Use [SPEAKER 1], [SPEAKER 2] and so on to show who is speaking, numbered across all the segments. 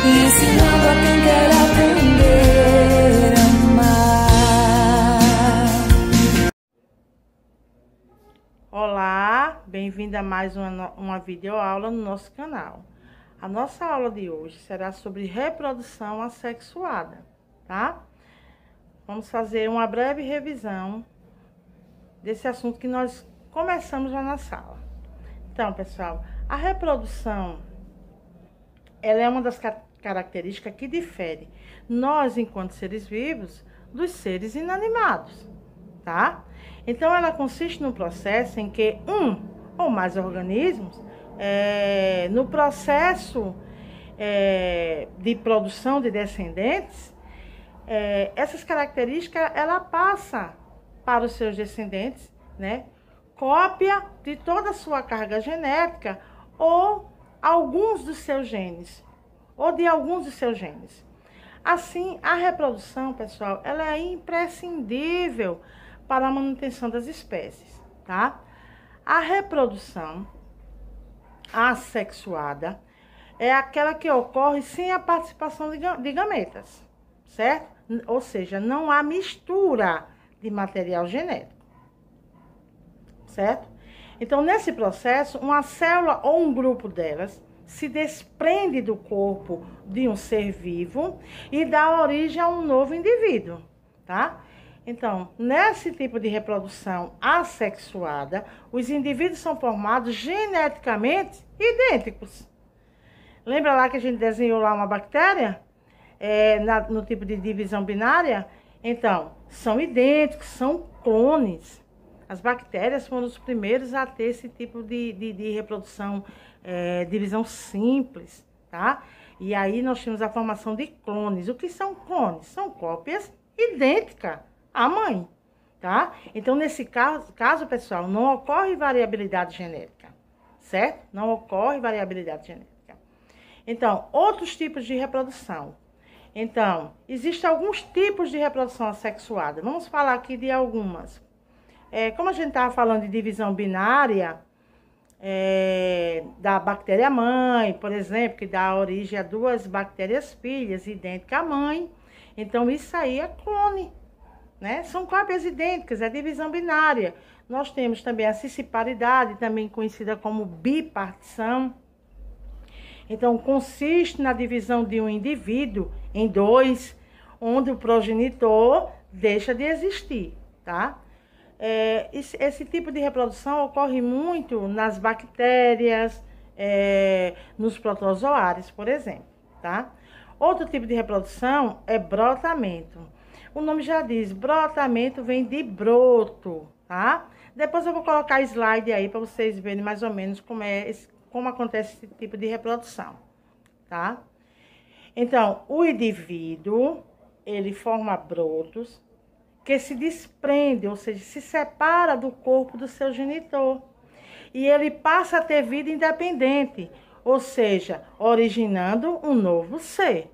[SPEAKER 1] ensinando a quem quer aprender a amar.
[SPEAKER 2] Olá, bem-vinda a mais uma videoaula no nosso canal. A nossa aula de hoje será sobre reprodução assexuada, tá? Vamos fazer uma breve revisão desse assunto que nós começamos lá na sala. Então, pessoal, a reprodução, ela é uma das características que difere nós, enquanto seres vivos, dos seres inanimados, tá? Então, ela consiste no processo em que um ou mais organismos, no processo de produção de descendentes, essas características, ela passa para os seus descendentes, né? Cópia de toda a sua carga genética ou alguns dos seus genes, ou de alguns dos seus genes. Assim, a reprodução, pessoal, ela é imprescindível para a manutenção das espécies, tá? A reprodução assexuada é aquela que ocorre sem a participação de gametas, certo? Ou seja, não há mistura de material genético, certo? Então, nesse processo, uma célula ou um grupo delas se desprende do corpo de um ser vivo e dá origem a um novo indivíduo, tá? Então, nesse tipo de reprodução assexuada, os indivíduos são formados geneticamente idênticos. Lembra lá que a gente desenhou lá uma bactéria? No tipo de divisão binária? Então, são idênticos, são clones. As bactérias foram os primeiros a ter esse tipo de reprodução, divisão simples, tá? E aí nós temos a formação de clones. O que são clones? São cópias idênticas à mãe, tá? Então, nesse caso, pessoal, não ocorre variabilidade genética, certo? Não ocorre variabilidade genética. Então, outros tipos de reprodução. Então, existem alguns tipos de reprodução assexuada. Vamos falar aqui de algumas. Como a gente estava falando de divisão binária, da bactéria-mãe, por exemplo, que dá origem a duas bactérias filhas idênticas à mãe. Então, isso aí é clone, né? São cópias idênticas, é divisão binária. Nós temos também a cisparidade, também conhecida como bipartição. Então, consiste na divisão de um indivíduo em dois, onde o progenitor deixa de existir, tá? Esse tipo de reprodução ocorre muito nas bactérias, nos protozoários, por exemplo, tá? Outro tipo de reprodução é brotamento. O nome já diz, brotamento vem de broto, tá? Depois eu vou colocar slide aí para vocês verem mais ou menos como acontece esse tipo de reprodução, tá? Então, o indivíduo, ele forma brotos que se desprende, ou seja, se separa do corpo do seu genitor. E ele passa a ter vida independente, ou seja, originando um novo ser,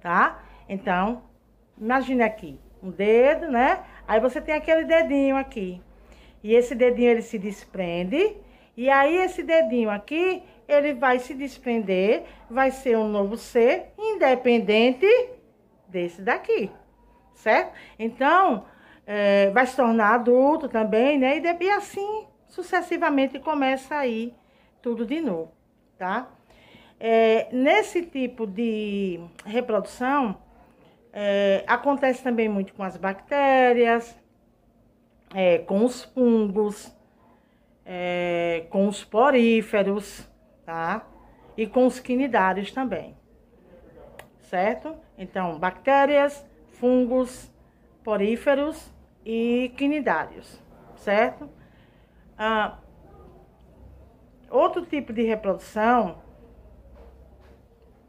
[SPEAKER 2] tá? Então, imagine aqui, um dedo, né? Aí você tem aquele dedinho aqui. E esse dedinho, ele se desprende. E aí, esse dedinho aqui, ele vai se desprender, vai ser um novo ser independente desse daqui, certo? Então, vai se tornar adulto também, né? E assim, sucessivamente, começa aí tudo de novo, tá? Nesse tipo de reprodução, acontece também muito com as bactérias, com os fungos, com os poríferos, tá? E com os quinidários também, certo? Então, bactérias, fungos, poríferos e quinidários, certo? Outro tipo de reprodução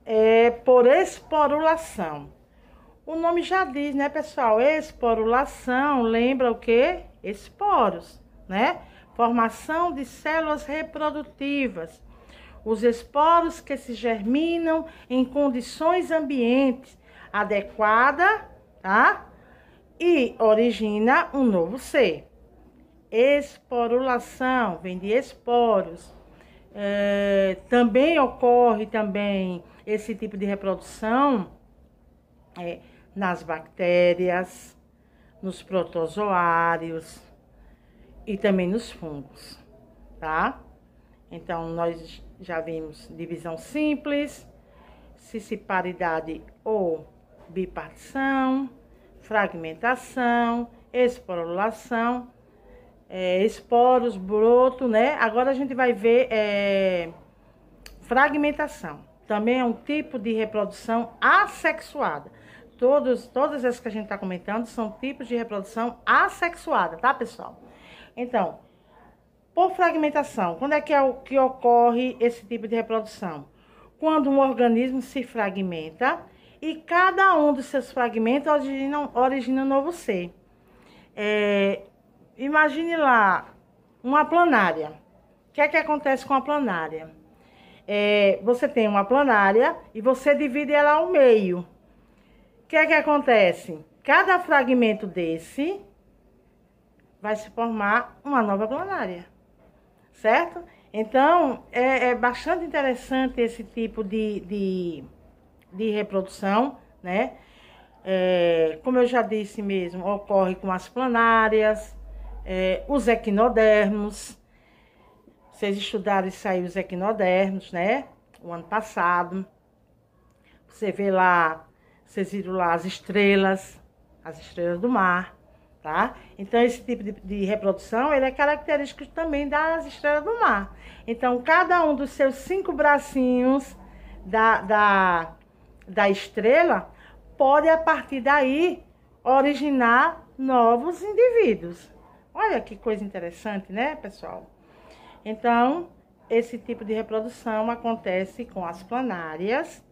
[SPEAKER 2] é por esporulação. O nome já diz, né, pessoal? Esporulação lembra o quê? Esporos, né? Formação de células reprodutivas. Os esporos que se germinam em condições ambientes adequadas, tá? E origina um novo ser. Esporulação vem de esporos. Também ocorre esse tipo de reprodução nas bactérias, nos protozoários e também nos fungos, tá? Então, nós já vimos divisão simples, cisciparidade ou bipartição, fragmentação, esporulação, esporos, broto, né? Agora a gente vai ver fragmentação. Também é um tipo de reprodução assexuada. Todas essas que a gente está comentando são tipos de reprodução assexuada, tá, pessoal? Então, por fragmentação, quando é que ocorre esse tipo de reprodução? Quando um organismo se fragmenta e cada um dos seus fragmentos origina um novo ser. Imagine lá uma planária. O que é que acontece com a planária? Você tem uma planária e você divide ela ao meio. O que é que acontece? Cada fragmento desse vai se formar uma nova planária, certo? Então, é bastante interessante esse tipo de reprodução, né? Como eu já disse mesmo, ocorre com as planárias, os equinodermos. Vocês estudaram isso aí, os equinodermos, né? O ano passado. Você vê lá, vocês viram lá as estrelas do mar, tá? Então, esse tipo de reprodução, ele é característico também das estrelas do mar. Então, cada um dos seus 5 bracinhos da estrela pode, a partir daí, originar novos indivíduos. Olha que coisa interessante, né, pessoal? Então, esse tipo de reprodução acontece com as planárias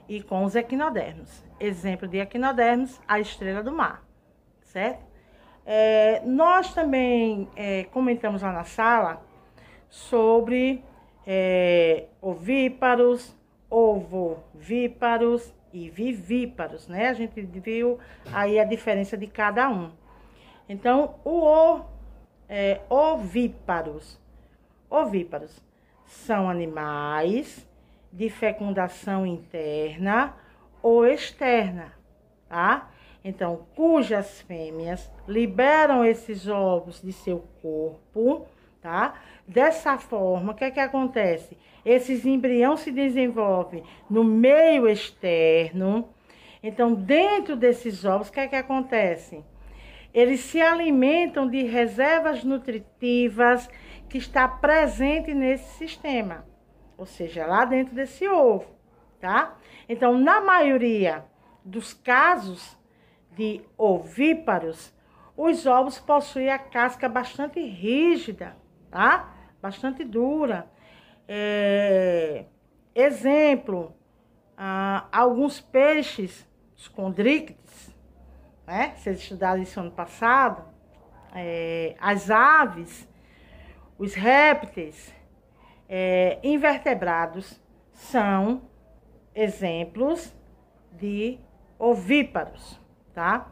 [SPEAKER 2] e com os equinodermos. Exemplo de equinodermos, a estrela do mar, certo? Nós também comentamos lá na sala sobre ovíparos, ovovíparos e vivíparos, né? A gente viu aí a diferença de cada um. Então, ovíparos são animais de fecundação interna ou externa, tá? Então, cujas fêmeas liberam esses ovos de seu corpo, tá? Dessa forma, o que é que acontece? Esses embriões se desenvolvem no meio externo. Então, dentro desses ovos, o que é que acontece? Eles se alimentam de reservas nutritivas que está presente nesse sistema, ou seja, lá dentro desse ovo, tá? Então, na maioria dos casos de ovíparos, os ovos possuem a casca bastante rígida, tá? Bastante dura. Exemplo, alguns peixes, os condríctes, né? Vocês estudaram isso ano passado. As aves, os répteis, invertebrados são exemplos de ovíparos, tá?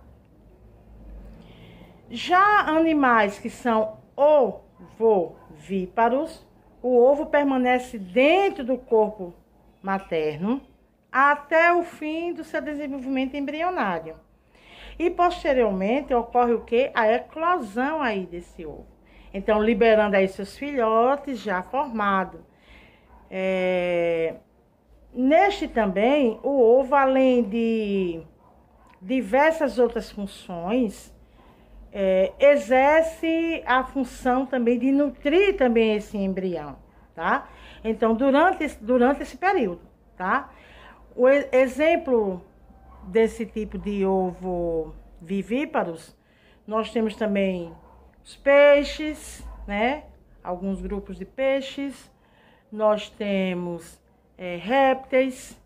[SPEAKER 2] Já animais que são ovovíparos, o ovo permanece dentro do corpo materno até o fim do seu desenvolvimento embrionário. E posteriormente ocorre o quê? A eclosão aí desse ovo. Então, liberando aí seus filhotes já formados. Neste também, o ovo, além de diversas outras funções, exerce a função também de nutrir também esse embrião, tá? Então, durante esse período, tá? O exemplo desse tipo de ovo vivíparos, nós temos também os peixes, né? Alguns grupos de peixes. Nós temos répteis,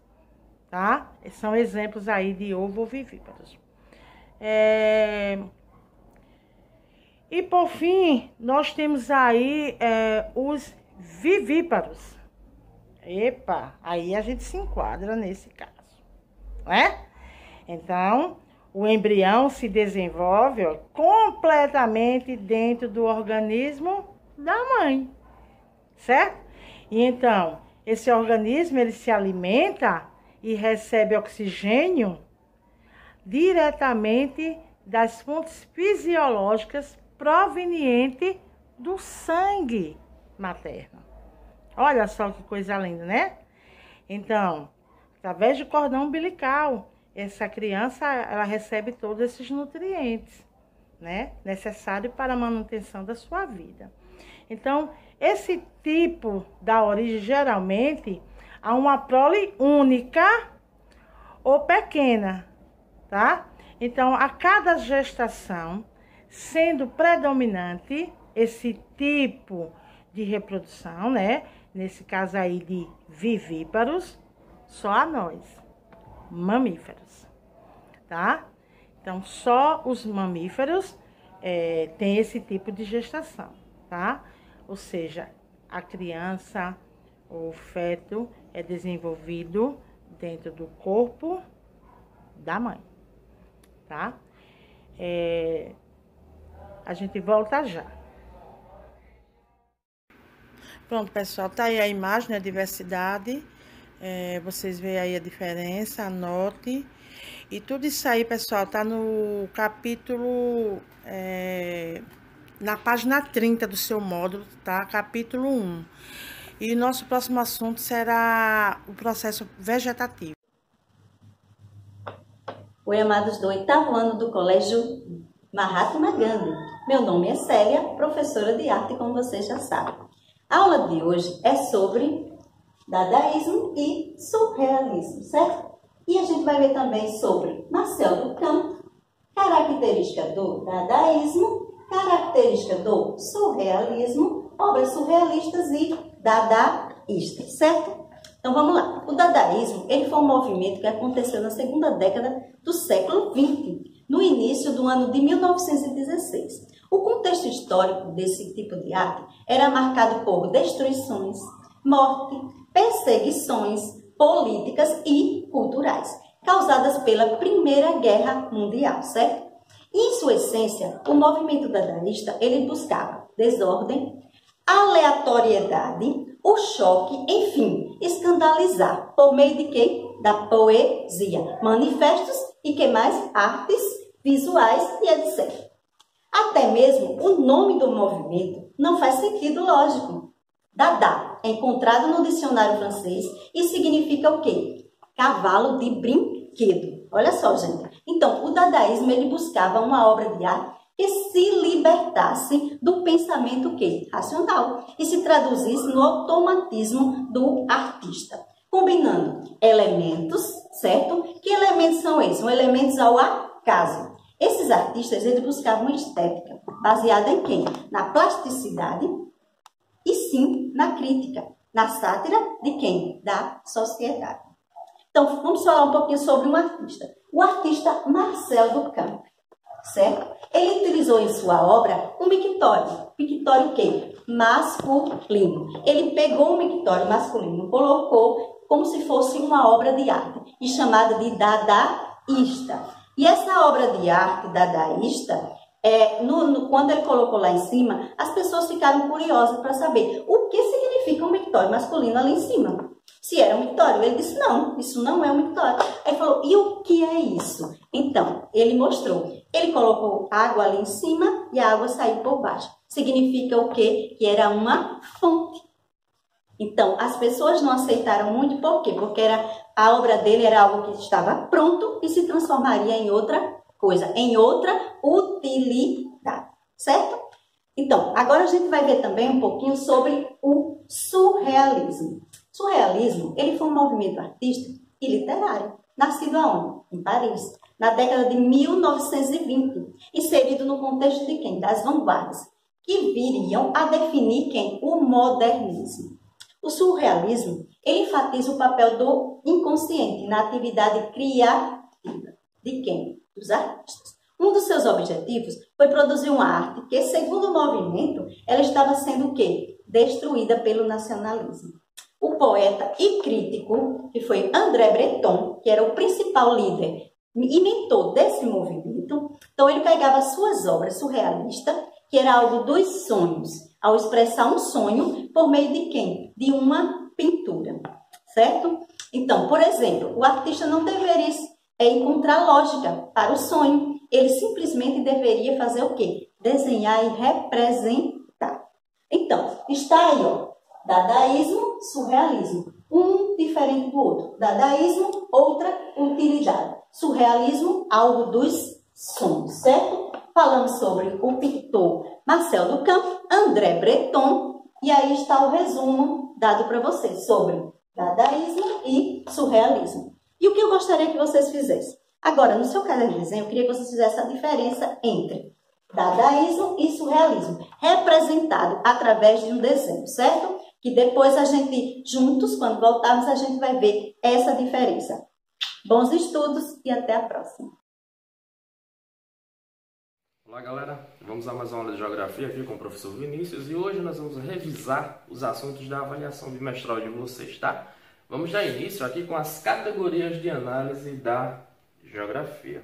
[SPEAKER 2] tá? São exemplos aí de ovovivíparos. E por fim, nós temos aí os vivíparos. Epa, aí a gente se enquadra nesse caso, né? Então, o embrião se desenvolve completamente dentro do organismo da mãe, certo? E então, esse organismo, ele se alimenta e recebe oxigênio diretamente das fontes fisiológicas provenientes do sangue materno. Olha só que coisa linda, né? Então, através do cordão umbilical, essa criança ela recebe todos esses nutrientes, né? Necessários para a manutenção da sua vida. Então, esse tipo da origem, geralmente, há uma prole única ou pequena, tá? Então, a cada gestação, sendo predominante esse tipo de reprodução, né? Nesse caso aí de vivíparos, só a nós, mamíferos, tá? Então, só os mamíferos têm esse tipo de gestação, tá? Ou seja, a criança, o feto é desenvolvido dentro do corpo da mãe, tá? A gente volta já. Pronto, pessoal, tá aí a imagem, né, a diversidade. Vocês veem aí a diferença, anote. E tudo isso aí, pessoal, tá no capítulo, na página 30 do seu módulo, tá? Capítulo 1. E nosso próximo assunto será o processo vegetativo.
[SPEAKER 3] Oi, amados do 8º ano do Colégio Mahatma Gandhi. Meu nome é Célia, professora de arte, como vocês já sabem. A aula de hoje é sobre dadaísmo e surrealismo, certo? E a gente vai ver também sobre Marcel Duchamp, característica do dadaísmo, característica do surrealismo, obras surrealistas e dadaístas, certo? Então vamos lá. O dadaísmo, ele foi um movimento que aconteceu na segunda década do século XX, no início do ano de 1916. O contexto histórico desse tipo de arte era marcado por destruições, morte, perseguições políticas e culturais, causadas pela Primeira Guerra Mundial, certo? Em sua essência, o movimento dadaísta, ele buscava desordem, aleatoriedade, o choque, enfim, escandalizar, por meio de quê? Da poesia, manifestos e que mais? Artes visuais e etc. Até mesmo o nome do movimento não faz sentido lógico. Dada é encontrado no dicionário francês e significa o quê? Cavalo de brinquedo. Olha só, gente. Então, o dadaísmo, ele buscava uma obra de arte que se libertasse do pensamento quê? Racional e se traduzisse no automatismo do artista, combinando elementos, certo? Que elementos são esses? São elementos ao acaso. Esses artistas, eles buscavam estética baseada em quem? Na plasticidade e sim na crítica, na sátira de quem? Da sociedade. Então, vamos falar um pouquinho sobre um artista. O artista Marcel Duchamp, certo? Ele utilizou em sua obra um mictório. Mictório o quê? Masculino. Ele pegou um mictório masculino, colocou como se fosse uma obra de arte e chamada de dadaísta. E essa obra de arte dadaísta, quando ele colocou lá em cima, as pessoas ficaram curiosas para saber o que significa um mictório masculino ali em cima. Se era um mictório, ele disse, não, isso não é um mictório. Aí ele falou, e o que é isso? Então, ele mostrou. Ele colocou água ali em cima e a água saiu por baixo. Significa o quê? Que era uma fonte. Então, as pessoas não aceitaram muito, por quê? Porque a obra dele era algo que estava pronto e se transformaria em outra coisa, em outra utilidade, certo? Então, agora a gente vai ver também um pouquinho sobre o surrealismo. O surrealismo, ele foi um movimento artístico e literário, nascido aonde? Em Paris, na década de 1920, inserido no contexto de quem? Das vanguardas, que viriam a definir quem? O modernismo. O surrealismo, ele enfatiza o papel do inconsciente na atividade criativa. De quem? Dos artistas. Um dos seus objetivos foi produzir uma arte que, segundo o movimento, ela estava sendo o quê? Destruída pelo nacionalismo. O poeta e crítico, que foi André Breton, que era o principal líder e mentor desse movimento, então ele pegava suas obras surrealistas, que era algo dos sonhos, ao expressar um sonho por meio de quem? De uma pintura, certo? Então, por exemplo, o artista não deveria encontrar lógica para o sonho. Ele simplesmente deveria fazer o quê? Desenhar e representar. Então, está aí, ó, dadaísmo, surrealismo. Um diferente do outro. Dadaísmo, outra utilidade. Surrealismo, algo dos sonhos, certo? Falamos sobre o pintor Marcel Duchamp, André Breton, e aí está o resumo dado para vocês sobre dadaísmo e surrealismo. E o que eu gostaria que vocês fizessem? Agora, no seu caderno de desenho, eu queria que vocês fizessem a diferença entre dadaísmo e surrealismo, representado através de um desenho, certo? Que depois a gente, juntos, quando voltarmos, a gente vai ver essa diferença. Bons estudos e até a próxima.
[SPEAKER 4] Olá galera, vamos a mais uma aula de Geografia aqui com o professor Vinícius e hoje nós vamos revisar os assuntos da avaliação bimestral de vocês, tá? Vamos dar início aqui com as categorias de análise da Geografia.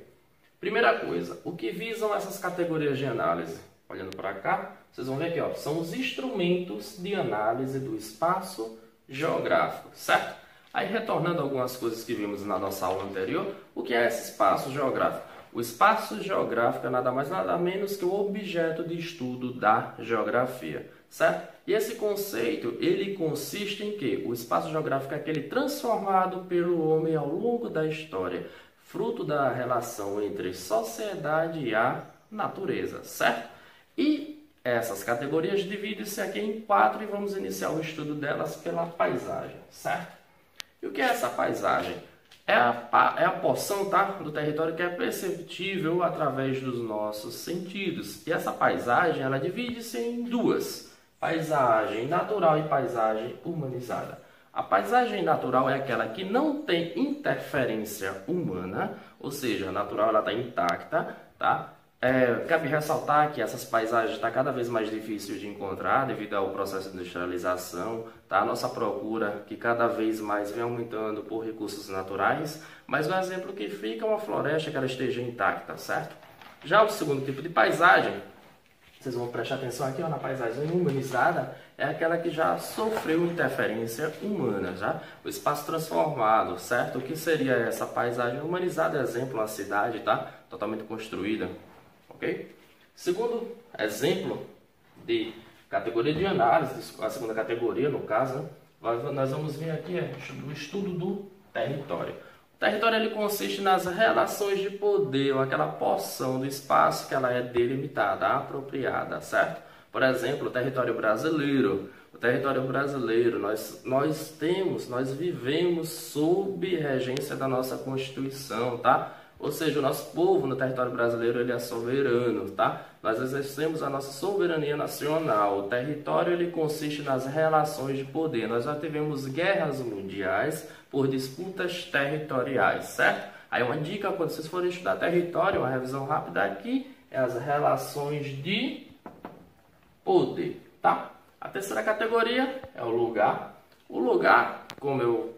[SPEAKER 4] Primeira coisa, o que visam essas categorias de análise? Olhando para cá, vocês vão ver aqui, ó, são os instrumentos de análise do espaço geográfico, certo? Aí retornando algumas coisas que vimos na nossa aula anterior, o que é esse espaço geográfico? O espaço geográfico é nada mais nada menos que o objeto de estudo da geografia, certo? E esse conceito, ele consiste em que o espaço geográfico é aquele transformado pelo homem ao longo da história, fruto da relação entre sociedade e a natureza, certo? E essas categorias dividem-se aqui em 4 e vamos iniciar o estudo delas pela paisagem, certo? E o que é essa paisagem? É a porção, tá, do território que é perceptível através dos nossos sentidos. E essa paisagem, ela divide-se em 2. Paisagem natural e paisagem humanizada. A paisagem natural é aquela que não tem interferência humana, ou seja, a natural ela está intacta, tá? Cabe ressaltar que essas paisagens estão cada vez mais difíceis de encontrar devido ao processo de industrialização, tá? A nossa procura que cada vez mais vem aumentando por recursos naturais, mas o exemplo que fica é uma floresta que ela esteja intacta, certo? Já o segundo tipo de paisagem, vocês vão prestar atenção aqui, ó, na paisagem humanizada, é aquela que já sofreu interferência humana, já? O espaço transformado, certo? O que seria essa paisagem humanizada? Exemplo, uma cidade, tá? Totalmente construída. Okay? Segundo exemplo de categoria de análise, a segunda categoria no caso, nós vamos ver aqui o estudo do território. O território ele consiste nas relações de poder, ou aquela porção do espaço que ela é delimitada, apropriada, certo? Por exemplo, o território brasileiro. O território brasileiro, nós vivemos sob regência da nossa Constituição, tá? Ou seja, o nosso povo no território brasileiro ele é soberano, tá? Nós exercemos a nossa soberania nacional. O território ele consiste nas relações de poder. Nós já tivemos guerras mundiais por disputas territoriais, certo? Aí uma dica quando vocês forem estudar território, uma revisão rápida aqui, é as relações de poder, tá? A terceira categoria é o lugar. O lugar, como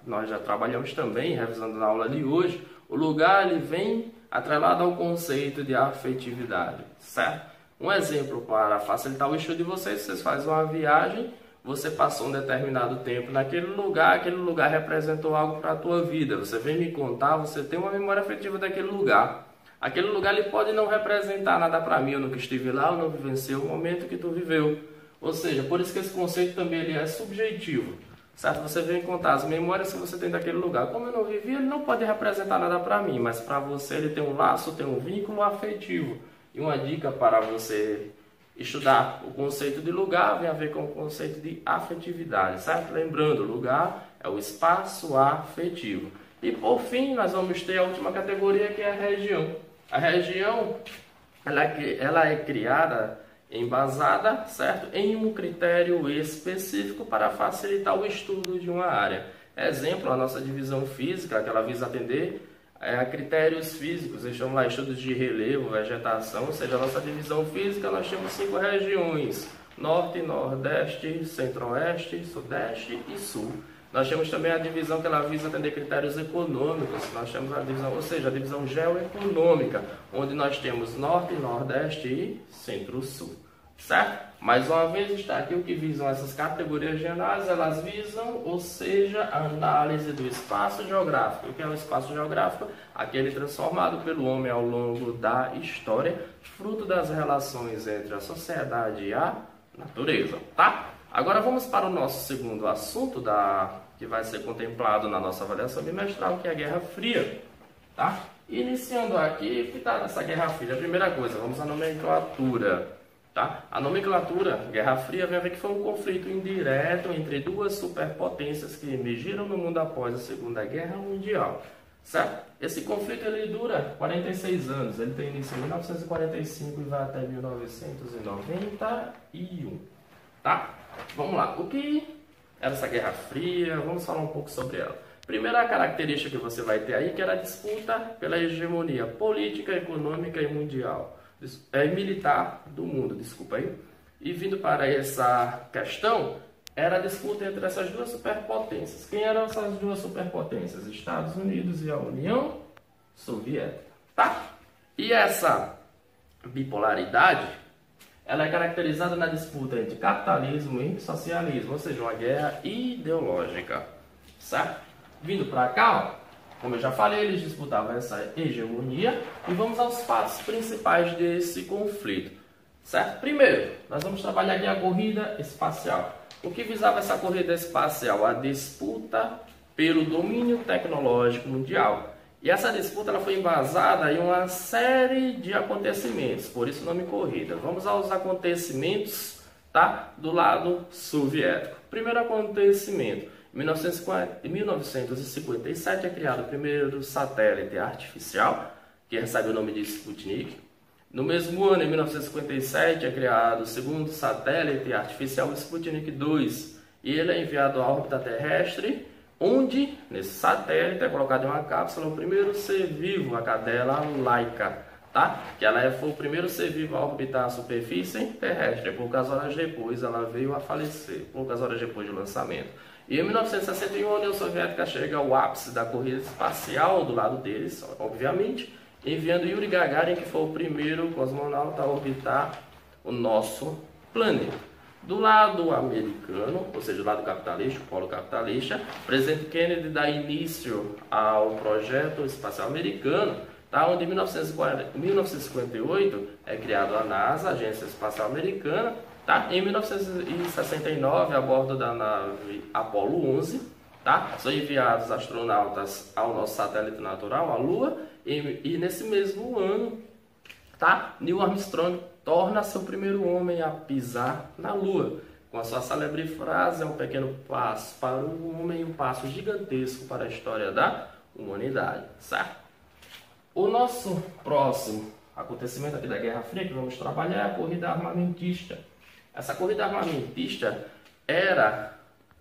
[SPEAKER 4] nós já trabalhamos também, revisando na aula de hoje, o lugar ele vem atrelado ao conceito de afetividade, certo? Um exemplo para facilitar o estudo de vocês, vocês fazem uma viagem, você passou um determinado tempo naquele lugar, aquele lugar representou algo para a tua vida, você vem me contar, você tem uma memória afetiva daquele lugar. Aquele lugar ele pode não representar nada para mim, eu nunca estive lá, eu não vivenciei o momento que tu viveu. Ou seja, por isso que esse conceito também ele é subjetivo. Certo? Você vem contar as memórias que você tem daquele lugar. Como eu não vivi, ele não pode representar nada para mim, mas para você ele tem um laço, tem um vínculo afetivo. E uma dica para você estudar o conceito de lugar vem a ver com o conceito de afetividade, certo? Lembrando, lugar é o espaço afetivo. E por fim, nós vamos ter a última categoria que é a região. A região, ela é criada, embasada, certo, em um critério específico para facilitar o estudo de uma área. Exemplo, a nossa divisão física, que ela visa atender a critérios físicos, estão lá estudos de relevo, vegetação, ou seja, a nossa divisão física, nós temos 5 regiões, norte, nordeste, centro-oeste, sudeste e sul. Nós temos também a divisão que ela visa atender critérios econômicos, nós temos a divisão, ou seja, a divisão geoeconômica, onde nós temos norte, nordeste e centro-sul, certo? Mais uma vez está aqui o que visam essas categorias de análise, elas visam, ou seja, a análise do espaço geográfico. O que é o espaço geográfico? Aquele transformado pelo homem ao longo da história, fruto das relações entre a sociedade e a natureza, tá? Agora vamos para o nosso segundo assunto que vai ser contemplado na nossa avaliação bimestral, que é a Guerra Fria, tá? Iniciando aqui, o que está nessa Guerra Fria? A primeira coisa, vamos à nomenclatura. Tá? A nomenclatura Guerra Fria vem a ver que foi um conflito indireto entre duas superpotências que emergiram no mundo após a Segunda Guerra Mundial. Certo? Esse conflito ele dura 46 anos, ele tem início em 1945 e vai até 1991. Tá? Vamos lá, o que era essa Guerra Fria? Vamos falar um pouco sobre ela. Primeira característica que você vai ter aí que era a disputa pela hegemonia política, econômica e mundial. Militar do mundo, desculpa aí. E vindo para essa questão, era a disputa entre essas duas superpotências. Quem eram essas duas superpotências? Estados Unidos e a União Soviética, tá? E essa bipolaridade, ela é caracterizada na disputa entre capitalismo e socialismo, ou seja, uma guerra ideológica, certo? Vindo para cá, ó, como eu já falei, eles disputavam essa hegemonia e vamos aos fatos principais desse conflito, certo? Primeiro, nós vamos trabalhar aqui a corrida espacial. O que visava essa corrida espacial? A disputa pelo domínio tecnológico mundial. E essa disputa ela foi embasada em uma série de acontecimentos, por isso o nome corrida. Vamos aos acontecimentos, tá? Do lado soviético. Primeiro acontecimento. Em 1957 é criado o primeiro satélite artificial, que recebe o nome de Sputnik. No mesmo ano, em 1957, é criado o segundo satélite artificial, o Sputnik 2. E ele é enviado à órbita terrestre, onde, nesse satélite, é colocado em uma cápsula o primeiro ser vivo, a cadela Laika, tá? Que ela foi o primeiro ser vivo a orbitar a superfície terrestre. Poucas horas depois, ela veio a falecer, poucas horas depois do lançamento. E em 1961, a União Soviética chega ao ápice da corrida espacial do lado deles, obviamente, enviando Yuri Gagarin, que foi o primeiro cosmonauta a orbitar o nosso planeta. Do lado americano, ou seja, do lado capitalista, o polo capitalista, o presidente Kennedy dá início ao projeto espacial americano, tá? Onde em 1958 é criado a NASA, a Agência Espacial Americana. Tá? Em 1969, a bordo da nave Apollo 11, tá? São enviados astronautas ao nosso satélite natural, a Lua, e nesse mesmo ano, tá? Neil Armstrong torna-se o primeiro homem a pisar na Lua, com a sua célebre frase: é um pequeno passo para o homem e um passo gigantesco para a história da humanidade, certo? O nosso próximo acontecimento aqui da Guerra Fria que vamos trabalhar é a corrida armamentista. Essa corrida armamentista era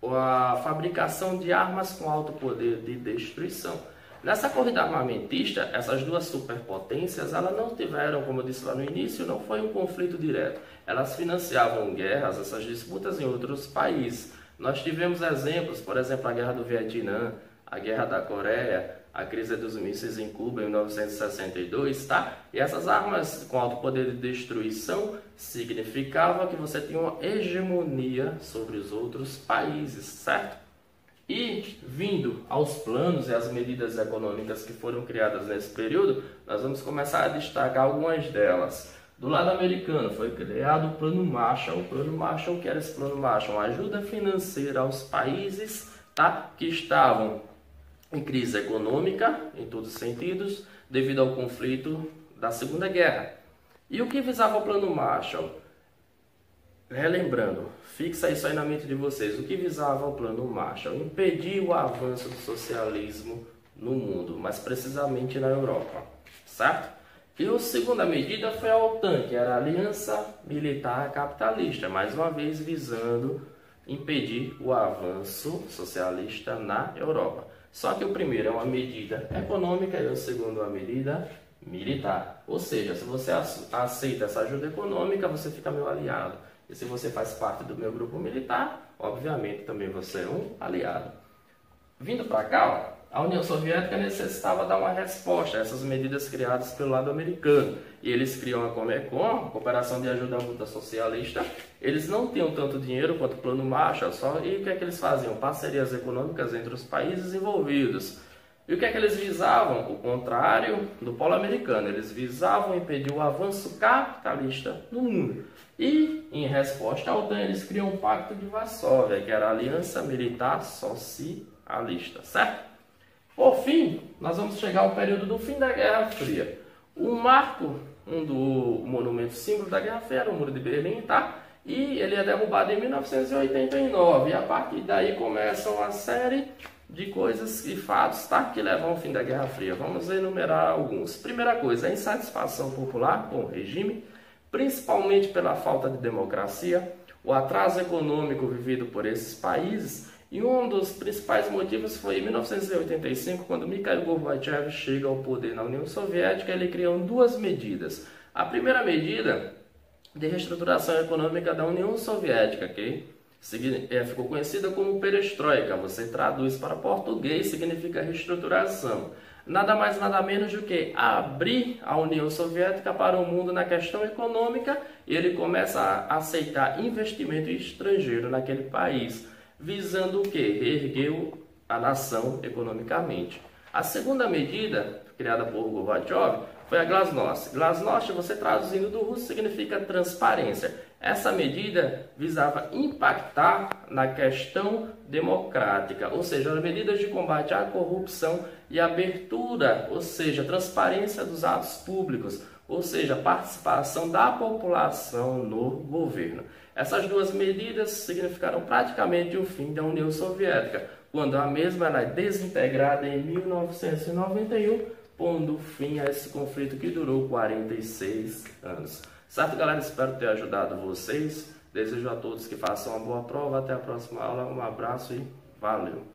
[SPEAKER 4] a fabricação de armas com alto poder de destruição. Nessa corrida armamentista, essas duas superpotências, elas não tiveram, como eu disse lá no início, não foi um conflito direto. Elas financiavam guerras, essas disputas em outros países. Nós tivemos exemplos, por exemplo, a Guerra do Vietnã, a Guerra da Coreia, a crise dos mísseis em Cuba em 1962, tá? E essas armas com alto poder de destruição significavam que você tinha uma hegemonia sobre os outros países, certo? E vindo aos planos e às medidas econômicas que foram criadas nesse período, nós vamos começar a destacar algumas delas. Do lado americano foi criado o Plano Marshall. O Plano Marshall, o que era esse Plano Marshall? Uma ajuda financeira aos países, tá? Que estavam em crise econômica, em todos os sentidos, devido ao conflito da Segunda Guerra. E o que visava o Plano Marshall? Relembrando, fixa isso aí na mente de vocês. O que visava o Plano Marshall? Impedir o avanço do socialismo no mundo, mas precisamente na Europa, certo? E a segunda medida foi a OTAN, que era a Aliança Militar Capitalista, mais uma vez visando impedir o avanço socialista na Europa. Só que o primeiro é uma medida econômica e o segundo é uma medida militar. Ou seja, se você aceita essa ajuda econômica, você fica meu aliado. E se você faz parte do meu grupo militar, obviamente também você é um aliado. Vindo para cá, ó, a União Soviética necessitava dar uma resposta a essas medidas criadas pelo lado americano. E eles criam a Comecon, a Cooperação de Ajuda Mútua Socialista. Eles não tinham tanto dinheiro quanto o Plano Marshall, e o que é que eles faziam? Parcerias econômicas entre os países envolvidos. E o que é que eles visavam? O contrário do polo americano. Eles visavam impedir o avanço capitalista no mundo. E, em resposta à OTAN, eles criam o Pacto de Varsóvia, que era a Aliança Militar Socialista, certo? Por fim, nós vamos chegar ao período do fim da Guerra Fria. O marco do monumento símbolo da Guerra Fria era o Muro de Berlim, tá? E ele é derrubado em 1989. E a partir daí começa uma série de coisas e fatos, tá? Que levam ao fim da Guerra Fria. Vamos enumerar alguns. Primeira coisa, a insatisfação popular com o regime, principalmente pela falta de democracia, o atraso econômico vivido por esses países. E um dos principais motivos foi em 1985, quando Mikhail Gorbachev chega ao poder na União Soviética. Ele criou duas medidas. A primeira medida de reestruturação econômica da União Soviética, que ficou conhecida como perestroika. Você traduz para português, significa reestruturação. Nada mais, nada menos do que abrir a União Soviética para o mundo na questão econômica, e ele começa a aceitar investimento estrangeiro naquele país, visando o que? Reerguer a nação economicamente. A segunda medida, criada por Gorbachev, foi a Glasnost. Glasnost, você traduzindo do russo, significa transparência. Essa medida visava impactar na questão democrática, ou seja, as medidas de combate à corrupção e abertura, ou seja, transparência dos atos públicos, ou seja, participação da população no governo. Essas duas medidas significaram praticamente o fim da União Soviética, quando a mesma era desintegrada em 1991, pondo fim a esse conflito que durou 46 anos. Certo, galera? Espero ter ajudado vocês. Desejo a todos que façam uma boa prova. Até a próxima aula. Um abraço e valeu!